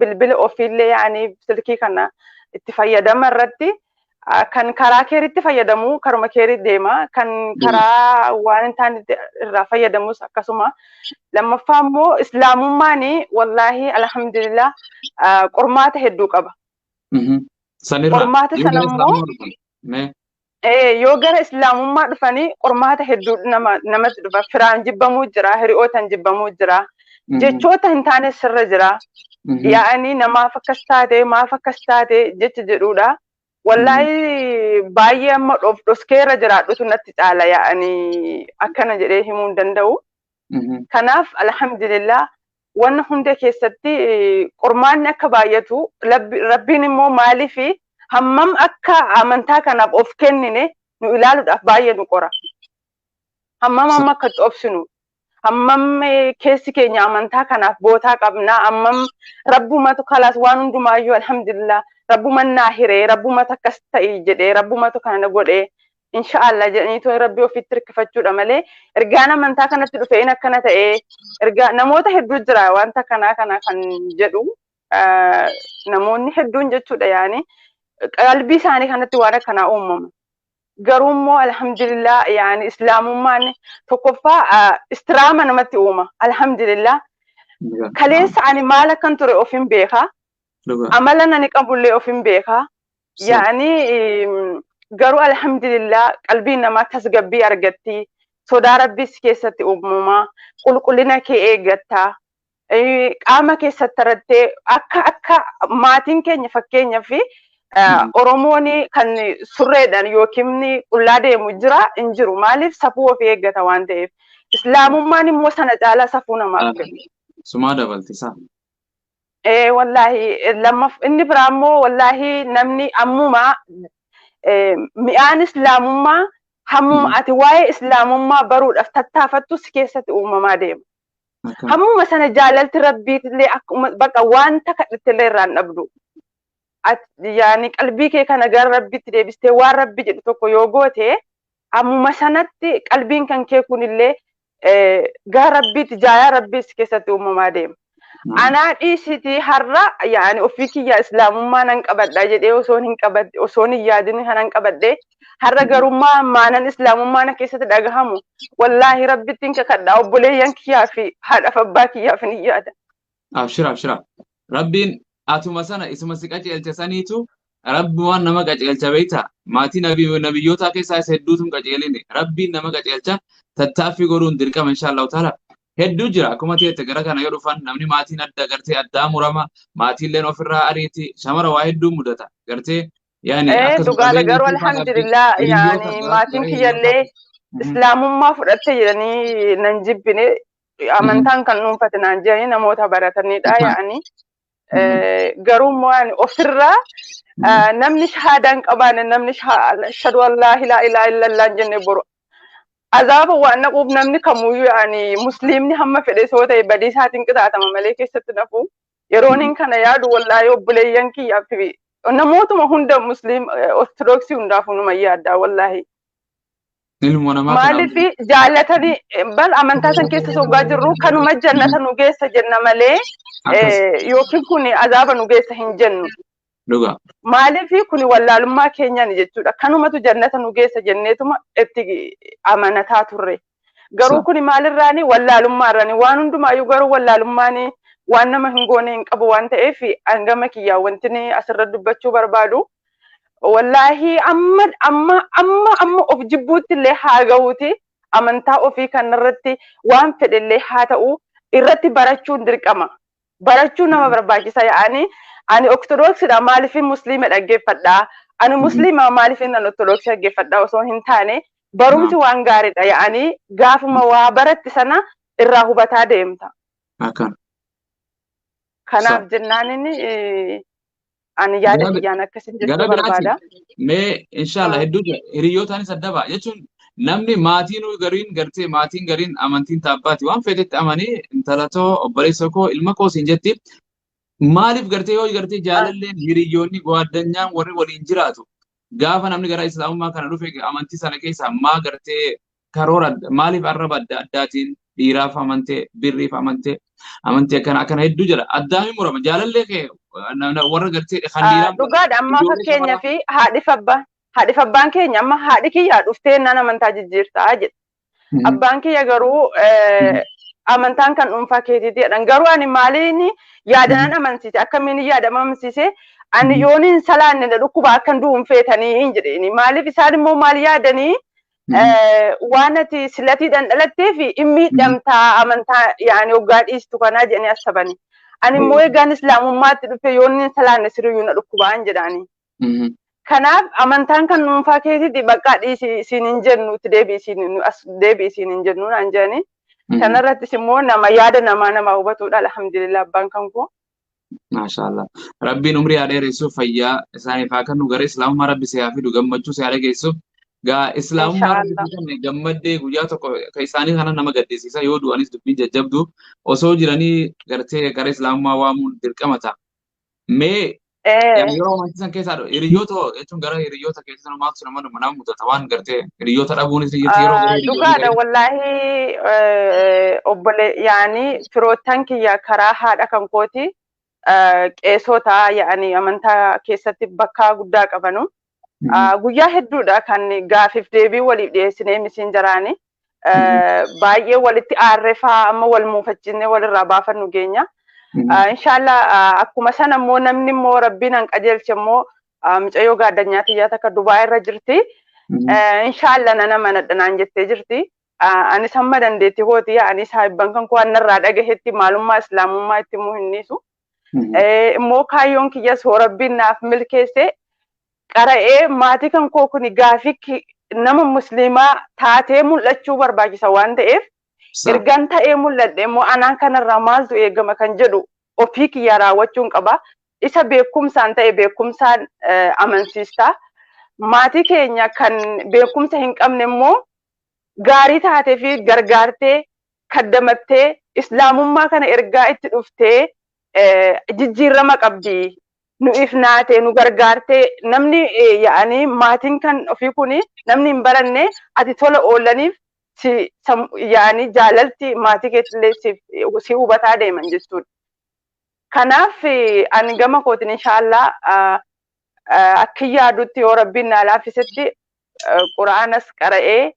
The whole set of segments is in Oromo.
bilbila ofiillee yaani silkii kana itti fayyadama irratti kan karaa keeritti fayyadamu karuma keerii deema kan karaa waan hin taane irraa fayyadamus akkasuma lammaffaa immoo islaamummaani wallahi alhamdulillah qormaata hedduu qaba. Qormaata sana immoo yoo gara islaamummaa dhufanii qormaata hedduu namatti dhufa. Firaan jibbamuu jira, hiriyootaan jibbamuu jira, jechoota hin taane sirra jira. Yaa'anii namaaf akkas taate maaf akkas taate jecha jedhuudha. Wallahi baay'ee amma dhoskeera jiraadhutu natti caala yaa'anii akkana jedhee himuu hin danda'u. Kanaaf alhamdulillah wanna hunda keessatti qormaanni akka baay'atu rabbiin immoo maaliifi hammam akka amantaa kanaaf of kennine nu ilaaluudhaaf baay'ee nu qora. Hammam akka obsinu, hammam keessi keenya amantaa kanaaf bootaa qabna, hammam rabbumatu kalaas waan hundumaayyuu alhamdulillah rabbuman naa hiree, rabbumat akkas ta'ii jedhee, rabbumatu kana godhee inshallah jedhaniitoo rabbi ofitti hirkifachuudha malee ergaan amantaa kanatti dhufeen akkana ta'ee ergaa namoota hedduu jira wanta kana kan jedhu namoonni hedduun jechuudha yaani qalbii isaanii kanatti waan akkanaa uumama. Garuu immoo alhamdulillah yaani islaamummaan tokkoffaa istiraama namatti uuma alhamdulillah. Kaleessa ani maal akkan ture ofin beekaa. Amala nani qabullee ofin beekaa. Yaani garuu alhamdulillah qalbii namaa tasgabbii argatti, sodaa rabbiis keessatti uumama, qulqullina kee eeggatta, qaama keessatti tarattee akka maatiin keenya fakkeenyaaf Oromoon kan surreedhaan yookiin qullaa deemu jira hin jiru. Maaliif safuu ofii eeggata waan ta'eef. Islaamummaan immoo sana caalaa safuu namaaf kenna. Sumaa dabaltisaa. Wallahi inni biraa immoo wallahi namni ammuma mi'aan islaamummaa hammuma ati waa'ee islaamummaa baruudhaaf tattaafattu si keessatti uumamaa deema. Hammuma sana jaalalti rabbiitillee akkuma bakka wanta kadhattillee irraan dhabdu. Yaani qalbii kee kana gara rabbiitti deebistee waan rabbi jedhu tokko yoo goote ammuma sanatti qalbiin kan kee kunillee gara rabbiitti jaalala rabbiis keessatti uumamaa deema. Anaa dhiisiti har'a yaani ofii kiyya islaamummaa nan qabadha jedhee osoo hin yaadin kanan qabadhe har'a garummaa maanan islaamummaa keessatti dhagahamu wallahi rabbittiin kakadha obboleeyyan kiyyaa fi haadhaaf abbaa kiyyaaf ni yaada. Abshira. Rabbiin atuma sana isuma si qaceelcha saniitu rabbumaan nama qaceelcha beekta. Maatii nabiyyoota keessaa isa hedduutu qaceeline. Rabbiin nama qaceelcha tattaaffii godhuun dirqama inshallah taala. Hedduu jira akkuma ta'e gara kana yoo dhufan namni maatiin adda gartee addaa murama maatiilleen ofirraa ariiti shamara waa hedduu mudata gartee yaani dhugaadha garuu alhamdulillah yaani maatiin kiyyallee islaamummaa fudhatte jedhanii nan jibbine amantaan kan dhuunfate naan jedhanii namoota baratanidha yaani garuu immoo ofirraa namni shahaadaan qabaane namni ashhadu an laa ilaaha illallah jenne boru azaba waan naquuf namni kamuyyuu yaani musliimni hamma fedhe soo ta'e badii isaatiin qixaatama malee keessatti nafu yerooniin kana yaadu wallahi obboleeyyan kiyyaaf namootuma hunda musliim ortodoksii hundaafuu numa yaaddaa wallahi. Maaliif jaallatanii bal amantaa san keessa soggaa jirru kanuma jannata nu geessa jenna malee yookiin kun azaba nu geessa hin jennu. Maaliif kun wallaalummaa keenyaan jechuudha. Kanumatu jannata nu geessa jenneetuma itti amanataa turre. Garuu kun maalirraani wallaalummaarraani waan hundumaayyuu garuu wallaalummaani waan nama hin goone hin qabu waan ta'eef hangama kiyyaa wanti asirra dubbachuu barbaadu. Wallahi amma of jibbuutti illee haa ga'uuti amantaa ofii kanarratti waan fedhellee haa ta'u irratti barachuun dirqama. Barachuu nama barbaachisa yaa'anii. Ani ortodoksiidha maaliif musliima dhaggeeffadhaa ani musliima maaliif nan ortodoksii dhaggeeffadhaa osoo hin taane barumsi waan gaariidha yaa'anii gaafuma waa baratti sana irraa hubataa deemta. Kanaaf jennaan inni ani yaada kiyyaan akkasin jechuu barbaada. Mee inshallah hedduu hiriyootaanis adda ba'a jechuun namni maatiin gariin gartee maatiin gariin amantiin taabbaati waan fedhetti amanii intalatoo obboleessa koo ilma koo siin jetti. Maaliif gartee yoo gartee jaalalleen hiriyoonni gwaddanyaan warri waliin jiraatu gaafa namni gara islaamummaa kana dhufe amantii sana keessa maa gartee karoora maaliif arraba adda addaatiin dhiiraaf amantee birriif amantee amantii akkana hedduu jira. Addaami murama jaalallee kee warra gartee kan dhiiraan dhugaadha amma fakkeenya fi haadhi abbaan keenya amma haadhi kiyyaa dhuftee nan amantaa jijjiirtaa jedha. Abbaan kiyya garuu amantaan kan dhuunfaa keetiiti jedhan. Garuu ani maaliin yaadanan amansiise akkamiin yaadama amansiise ani yooniin salaanne dhukkuba akkan du'uun feetanii hin jedheni. Maaliif isaan immoo maal yaadanii waan ati silatii dhandhalattee fi miidhamtaa amantaa yaani hoggaa dhiistu kanaa jedhanii asabani. Ani immoo egaan islaamummaatti dhufe yooniin salaanne siriyyuu na dhukkubaa hin jedhani. Kanaaf amantaan kan dhuunfaa keetiiti bakka dhiisii isin hin jennuutti deebii isin hin jennu naan jedhani. Kanarrattis immoo nama yaada nama hubatudha alhamdulillah abbaan kan koo. Maashaallah. Rabbiin umrii haa dheeressuuf fayyaa isaaniif haa kennu gara islaamummaa rabbi si haa fidu gammachuu si haa dhageessuuf. Gaa islaamummaa rabbi gammaddee guyyaa tokko kan isaanii kana nama gaddisiisa yoo du'anis dubbiin jajjabdu osoo jiranii gartee gara islaamummaa waamuun dirqama ta'a. Mee yeroo amantiisan keessaa hiriyoota jechuun gara hiriyoota keessaa maaltu nama mudata waan gartee hiriyoota dhabuunis yeroo dhugaadha wallaahi obbole yaani firoottan kiyya karaa haadha kan kooti qeesota yaani amantaa keessatti bakka guddaa qabanu. Guyyaa hedduudha kan gaafiif deebii waliif dhiyeessinee misiin jiraani. Baay'ee walitti aarrefaa amma wal muufachiisnee walirraa baafannu geenya. Inshallah akkuma sana immoo namni immoo rabbiin an qajeelche immoo mucayyoo gaaddanyaa tiyyaa takka Dubaay irra jirti. Inshallah nana manadhanaan jettee jirti. Anis hamma dandeetti kooti anis haibban kan koo annarraa dhagahetti maalummaa islaamummaa itti immoo hinnisu. Immoo kaayyoon kiyyas hoo rabbiin naaf milkeesse qara'ee maatii kan koo kuni gaafii nama musliimaa taatee mul'achuu barbaachisa waan ta'eef ergan ta'ee mul'adhe immoo anaan kanarraa maaltu eegama kan jedhu ofii kiyyaa raawwachuun qaba. Isa beekumsaan ta'e beekumsaan amansiistaa. Maatii keenya kan beekumsa hin qabne immoo gaarii taatee fi gargaartee kaddamattee islaamummaa kana ergaa itti dhuftee jijjiirama qabdi. Nu ifnaatee nu gargaartee namni yaani maatiin kan ofii kuni namni hin baranne ati tola oolaniif yaani jaalalti maatii keetillee si hubataa deeman jechuudha. Kanaaf ani gama kootiin inshallah akka yaadutti yoo rabbiin na laaffisetti qura'aanas qara'ee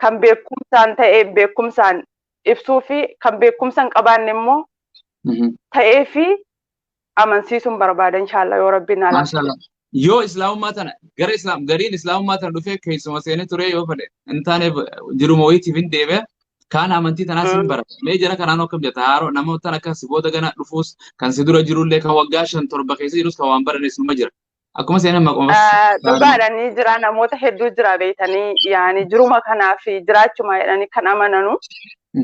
kan beekumsaan ta'e beekumsaan ibsuu fi kan beekumsaan qabaanne immoo ta'ee fi amansiisuun barbaada inshallah yoo rabbiin na laaffisetti. Yoo islaamummaa tana gara gariin islaamummaa tana dhufee keessuma seenee ture yoo fedhe hin taane jiruma wayiitiif hin deebi'e kaan amantii tanaas hin barata. Mee jara kanaan akkam jetta haaroo namoota akkas booda gana dhufuus kan si dura jirullee kan waggaa 5-7 keessa jirus kan waan baranes numa jira. Akkuma seenan maquma. Dhugaadha ni jira namoota hedduu jira beeytanii yaani jiruma kanaaf jiraachuma jedhanii kan amananu.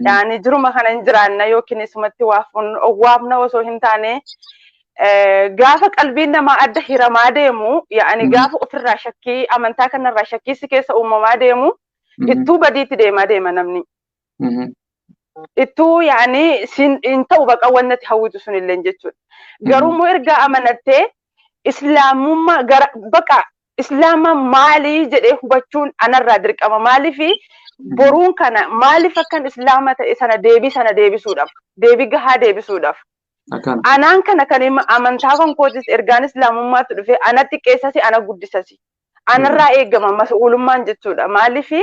Yaani jiruma kana hin jiraanna yookiin isumatti waafna osoo hin taane gaafa qalbiin namaa adda hiramaa deemu yaani gaafa ofirraa shakkii amantaa kanarraa shakkii si keessa uumamaa deemu ittuu badiitti deema namni. Ittuu yaani hin ta'u baqa wannati hawwitu sunillee jechuudha. Garuu immoo erga amanattee islaamummaa gara baqa islaama maalii jedhee hubachuun anarraa dirqama maaliifi boruun kana maaliif akkan islaama ta'e sana deebisuudhaaf deebii gahaa deebisuudhaaf. Anaan kana kan amantaa kan kootis ergaan islaamummaatti dhufe anatti qeessasi ana guddisasi. Anarraa eegama mas'uulummaan jechuudha. Maaliifi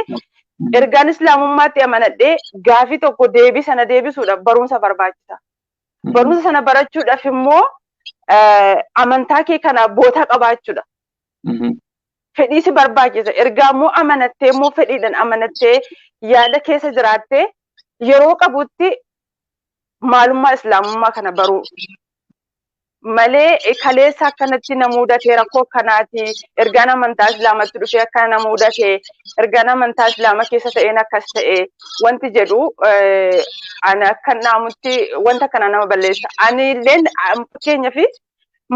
ergaan islaamummaatti amanadhee gaafii tokko deebii sana deebisuudhaaf barumsa barbaachisa. Barumsa sana barachuudhaaf immoo amantaa kee kana boota qabaachuudha. Fedhii si barbaachisa. Ergaa immoo amanattee immoo fedhiidhaan amanattee yaada keessa jiraattee yeroo qabutti maalummaa islaamummaa kana baruu malee kaleessa akkanatti na mudatee rakkoo akkanaati ergaan amantaa islaamatti dhufee akka na mudatee ergaan amantaa islaama keessa ta'een akkas ta'e wanti jedhu ana akka naamutti wanta kana nama balleessa. Ani illeen fakkeenyaa fi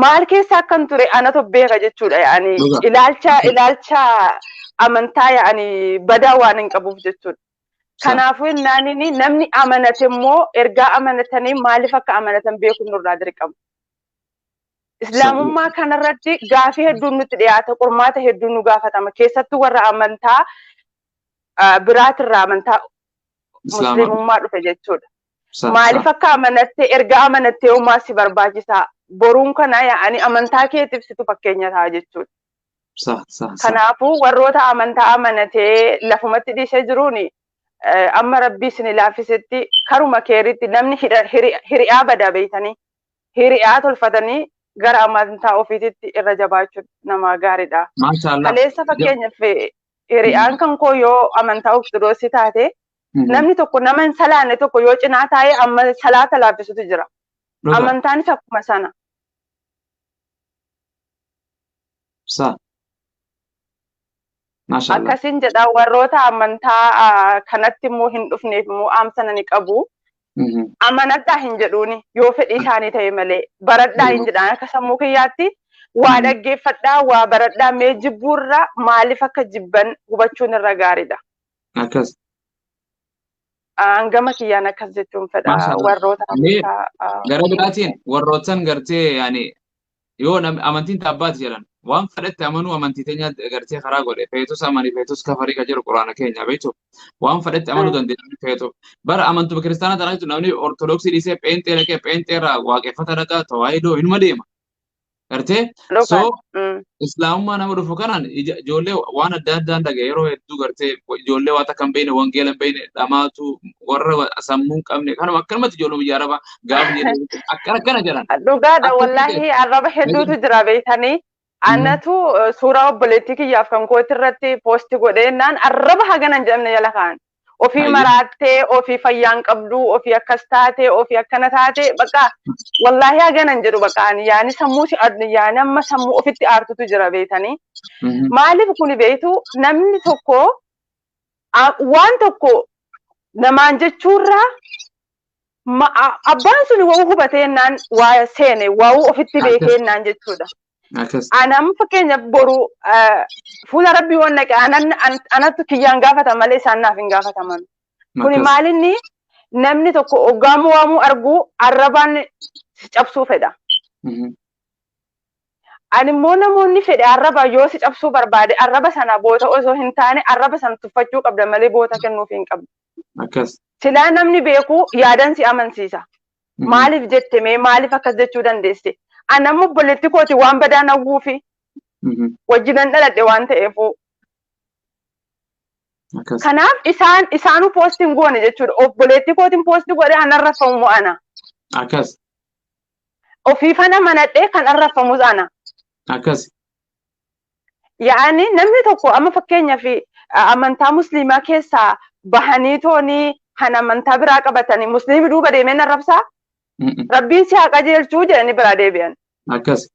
maal keessa akkan ture anatu beeka jechuudha yaani ilaalcha amantaa yaani badaa waan hin qabuuf jechuudha. Kanaafuu naanini namni amanate immoo ergaa amanatanii maaliif akka amanatan beekuun nurraa dirqama. Islaamummaa kanarratti gaafii hedduun nutti dhiyaata qormaata hedduun nu gaafatama keessattuu warra amantaa biraatirraa amantaa musliimummaa dhufe jechuudha. Maaliif akka amanattee erga amanattee uumaa si barbaachisaa boruun kana yaa'anii amantaa keetiif situ fakkeenya ta'a jechuudha. Kanaafuu warroota amantaa amanatee lafumatti dhiisee jiruuni amma rabbii isin laaffisetti karuma keeritti namni hiriyaa badaa beeytanii hiriyaa tolfatanii gara amantaa ofiititti irra jabaachuun nama gaariidha. Kaleessa fakkeenyaaf hiriyaan kan koo yoo amantaa ortodoksii taate namni tokko nama hin salaanne tokko yoo cinaa taa'ee amma salaata laaffisutu jira. Amantaanis akkuma sana. Akkasiin jedha warroota amantaa kanatti immoo hin dhufneef immoo aamsana ni qabu. Amanadhaa hin jedhuuni yoo fedhii isaanii ta'e malee baradhaa hin jedhaan akka sammuu kiyyaatti waa dhaggeeffadhaa waa baradhaa mee jibbuurra maaliif akka jibban hubachuun irra gaariidha. Akkas. Angama kiyyaan akkas jechuun fedha warroota amantaa. Gara biraatiin warrootan gartee yaani yoo amantiin taabbaati jedhan waan fedhatti amanuu amantii teenya gartee karaa godhe feetus amanii feetus kafarii ka jiru quraana keenya beektu waan fedhatti amanuu dandeenya feetu bara amantuu kiristaanaa tanaa namni ortodoksii dhiisee pheenxee dhaqee pheenxeerraa waaqeffata dhaqaa tawaahidoo hinuma deema gartee so islaamummaa nama dhufu kanaan ijoollee waan adda addaan dhagaye yeroo hedduu gartee ijoollee waan akka hin beekne wangeela hin beekne dhamaatu warra sammuu hin qabne kanuma akkanumatti ijoollee biyya arabaa gaafa akkana jedhan. Dhugaadha wallaahi arraba hedduutu jira beektanii. Annatu suuraa obboleettii kiyyaaf kan kooti irratti poosti godheennaan arraba hagana hin jedhamne jala kaan. Ofii maraattee, ofii fayyaan qabdu, ofii akkas taate, ofii akkana taate, bakka wallaahi hagana hin jedhu bakkaan yaani sammuu yaani amma sammuu ofitti aartutu jira beektanii. Maaliif kuni beektu namni tokko waan tokko namaan jechuurraa abbaan sun waa hubateennaan waa seene waa ofitti beekeennaan jechuudha. Anam fakkeenya boru fuula rabbii waan naqe anatu kiyyaan gaafata malee isaan naaf hin gaafataman. Kuni maalinni namni tokko oggaamu waamuu argu arrabaan si cabsuu fedha. Ani immoo namoonni fedhe arraba yoo si cabsuu barbaade arraba sana boota osoo hin taane arraba sana tuffachuu qabda malee boota kennuuf hin qabdu. Silaa namni beeku yaadan si amansiisa. Maaliif jette mee maaliif akkas jechuu dandeesse? Anammoo obboleetti kooti waan badaan hawwuufi wajjinan dhaladhe waan ta'eefu. Kanaaf isaanu poostiin goone jechuudha. Obboleetti kootiin poosti godhe an arrafamu ana. Akkas. Ofiifana manadhee kan arrafamus ana. Akkas. Yaani namni tokko amma fakkeenyaaf amantaa musliimaa keessaa bahanii toonii kan amantaa biraa qabatanii musliimii duuba deemeen arrabsaa. Rabbiin si haa qajeelchuu jedhanii biraa deebi'an. Akkas.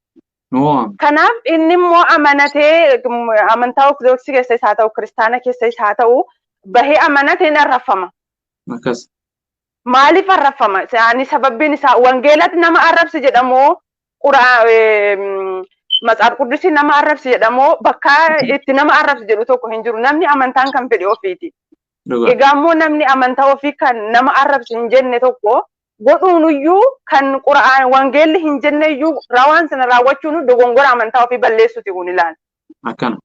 Kanaaf inni immoo amanatee amantaa ortodoksii keessas haa ta'u kiristaana keessas haa ta'u bahee amanatee arrafama. Akkas. Maaliif arrafama? Isaanii sababbiin isaa wangeelatti nama arrabsi jedhamoo matsaaf quddusii nama arrabsi jedhamoo bakka itti nama arrabsi jedhu tokko hin jiru. Namni amantaan kan fedhe ofiiti. Egaa immoo namni amantaa ofii kan nama arrabsi hin jenne tokko godhuunuyyuu kan wangeelli hin jenneyyuu raawwan sana raawwachuun dogongora amantaa ofii balleessuuti kun ilaala. Akkana.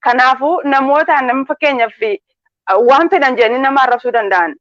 Kanaafuu namoota nama fakkeenyaaf waan fedhan jedhanii nama arrabsuu danda'an.